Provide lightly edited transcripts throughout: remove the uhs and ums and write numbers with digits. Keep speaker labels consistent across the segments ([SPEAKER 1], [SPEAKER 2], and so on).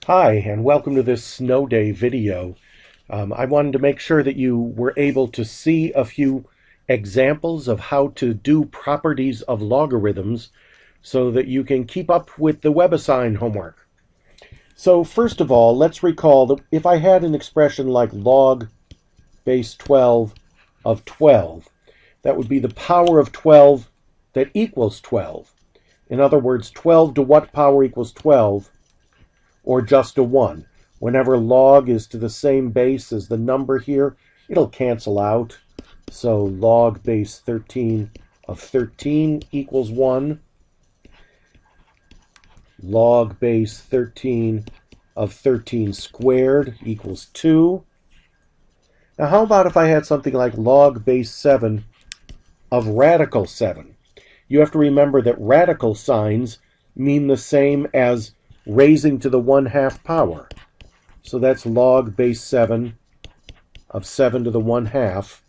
[SPEAKER 1] Hi, and welcome to this snow day video. I wanted to make sure that you were able to see a few examples of how to do properties of logarithms so that you can keep up with the WebAssign homework. So first of all, let's recall that if I had an expression like log base 12 of 12, that would be the power of 12 that equals 12. In other words, 12 to what power equals 12? Or just a 1. Whenever log is to the same base as the number here, it'll cancel out. So log base 13 of 13 equals 1. Log base 13 of 13 squared equals 2. Now how about if I had something like log base 7 of radical 7? You have to remember that radical signs mean the same as raising to the 1/2 power. So that's log base 7 of 7 to the 1/2,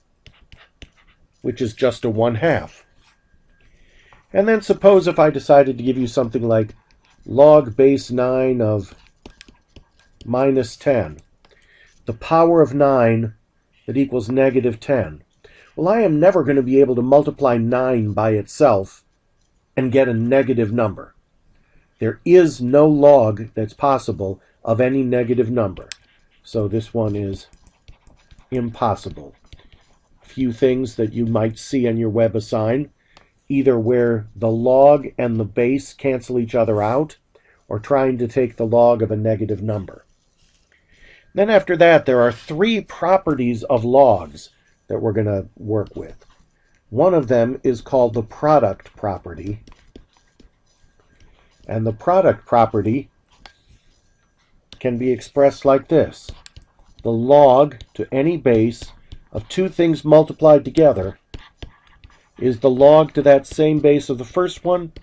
[SPEAKER 1] which is just a 1/2. And then suppose if I decided to give you something like log base 9 of minus 10, the power of 9 that equals negative 10. Well, I am never going to be able to multiply 9 by itself and get a negative number. There is no log that's possible of any negative number. So this one is impossible. A few things that you might see on your WebAssign, either where the log and the base cancel each other out, or trying to take the log of a negative number. Then after that, there are 3 properties of logs that we're going to work with. One of them is called the product property. And the product property can be expressed like this. The log to any base of 2 things multiplied together is the log to that same base of the first one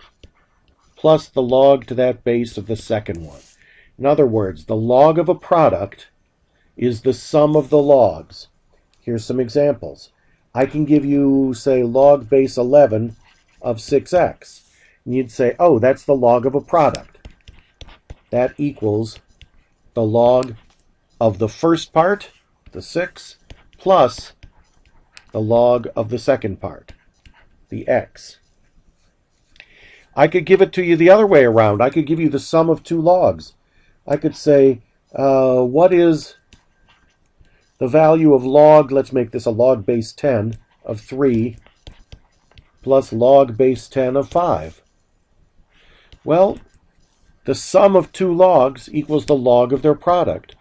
[SPEAKER 1] plus the log to that base of the second one. In other words, the log of a product is the sum of the logs. Here's some examples. I can give you, say, log base 11 of 6x. And you'd say, oh, that's the log of a product. That equals the log of the first part, the 6, plus the log of the second part, the x. I could give it to you the other way around. I could give you the sum of 2 logs. I could say, what is the value of log, let's make this a log base 10 of 3, plus log base 10 of 5. Well, the sum of 2 logs equals the log of their product.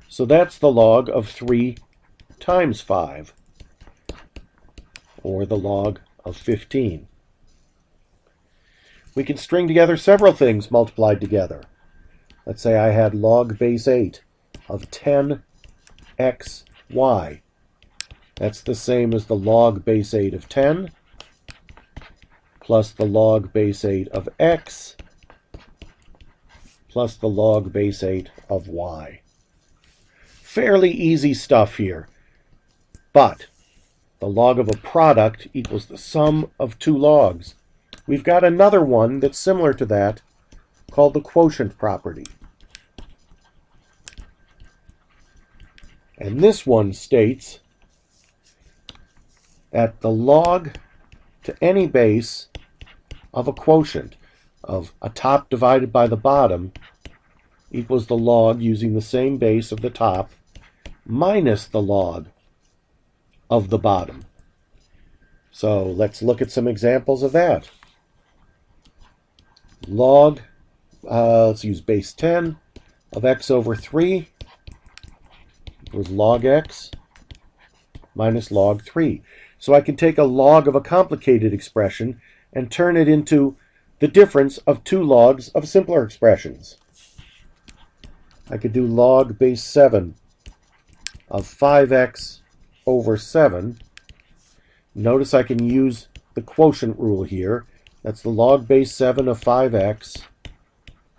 [SPEAKER 1] So that's the log of 3 times 5, or the log of 15. We can string together several things multiplied together. Let's say I had log base 8 of 10xy. That's the same as the log base 8 of 10 plus the log base 8 of x plus the log base 8 of y. Fairly easy stuff here. But the log of a product equals the sum of 2 logs. We've got another one that's similar to that called the quotient property. And this one states that the log to any base of a quotient of a top divided by the bottom equals the log using the same base of the top minus the log of the bottom. So let's look at some examples of that. Log, let's use base 10 of x over 3 equals log x minus log 3. So I can take a log of a complicated expression and turn it into the difference of 2 logs of simpler expressions. I could do log base 7 of 5x over 7. Notice I can use the quotient rule here. That's the log base 7 of 5x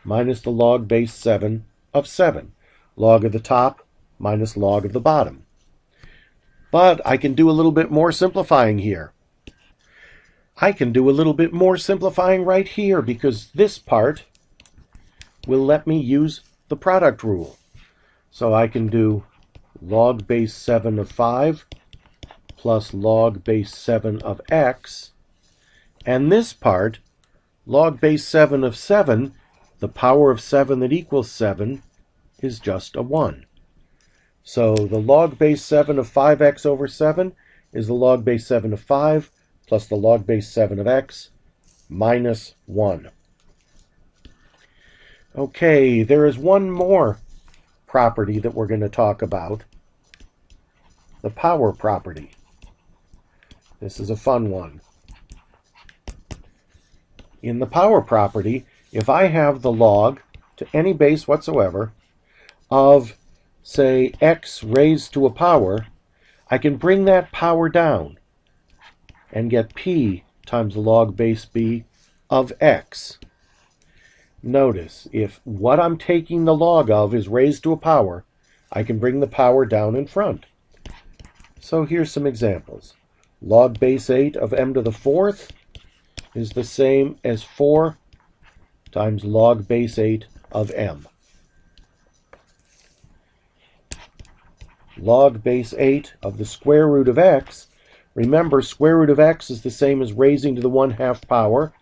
[SPEAKER 1] minus the log base 7 of 7. Log of the top minus log of the bottom. But I can do a little bit more simplifying here. I can do a little bit more simplifying right here because this part will let me use the product rule. So I can do log base 7 of 5 plus log base 7 of x. And this part, log base 7 of 7, the power of 7 that equals 7, is just a 1. So the log base 7 of 5x over 7 is the log base 7 of 5 plus the log base 7 of x minus 1. Okay, there is one more property that we're going to talk about, the power property. This is a fun one. In the power property, if I have the log to any base whatsoever of, say, x raised to a power, I can bring that power down and get p times log base b of x. Notice, if what I'm taking the log of is raised to a power, I can bring the power down in front. So here's some examples. Log base 8 of m to the 4th is the same as 4 times log base 8 of m. Log base 8 of the square root of x. Remember, square root of x is the same as raising to the 1/2 power.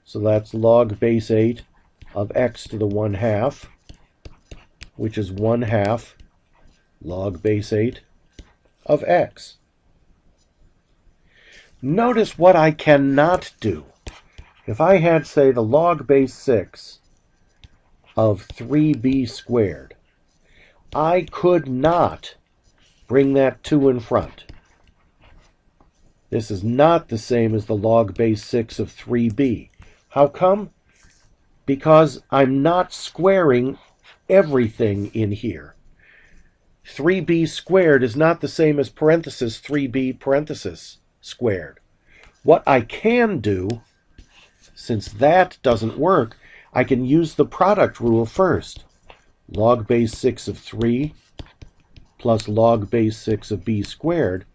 [SPEAKER 1] So that's log base 8 of x to the 1/2, which is 1/2 log base 8 of x. Notice what I cannot do. If I had, say, the log base 6 of 3b squared, I could not bring that 2 in front. This is not the same as the log base 6 of 3b. How come? Because I'm not squaring everything in here. 3b squared is not the same as parenthesis 3b parenthesis squared. What I can do, since that doesn't work, I can use the product rule first. Log base 6 of 3 plus log base 6 of b squared,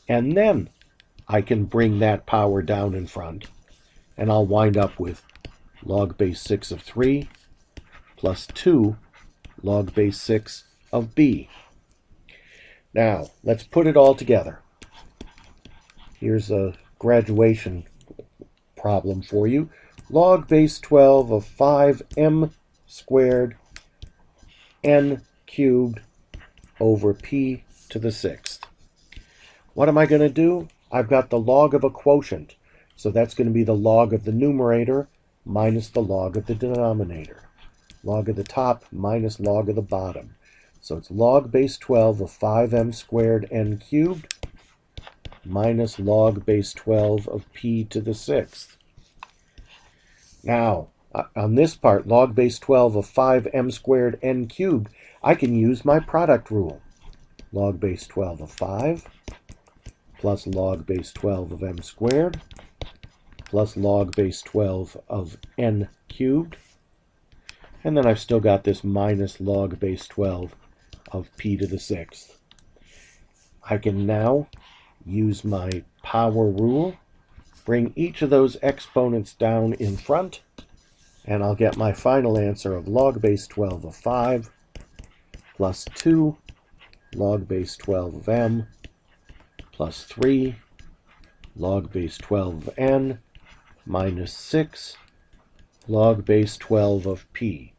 [SPEAKER 1] and then I can bring that power down in front, and I'll wind up with log base 6 of 3 plus 2 log base 6 of b. Now, let's put it all together. Here's a graduation problem for you. Log base 12 of 5m squared n cubed over p to the 6th. What am I going to do? I've got the log of a quotient, so that's going to be the log of the numerator minus the log of the denominator. Log of the top minus log of the bottom. So it's log base 12 of 5m squared n cubed minus log base 12 of p to the 6th. Now, on this part, log base 12 of 5m squared n cubed, I can use my product rule. Log base 12 of 5 plus log base 12 of m squared plus log base 12 of n cubed. And then I've still got this minus log base 12 of p to the 6th. I can now use my power rule, bring each of those exponents down in front, and I'll get my final answer of log base 12 of 5 plus 2 log base 12 of m plus 3 log base 12 of n minus 6 log base 12 of p.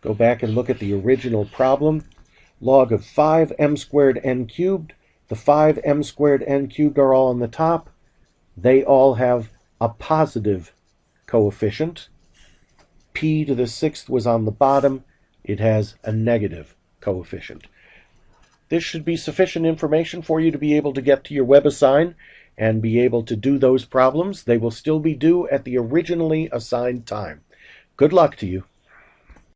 [SPEAKER 1] Go back and look at the original problem. Log of 5m squared n cubed. The 5m squared n cubed are all on the top. They all have a positive coefficient. P to the 6th was on the bottom. It has a negative coefficient. This should be sufficient information for you to be able to get to your WebAssign and be able to do those problems. They will still be due at the originally assigned time. Good luck to you.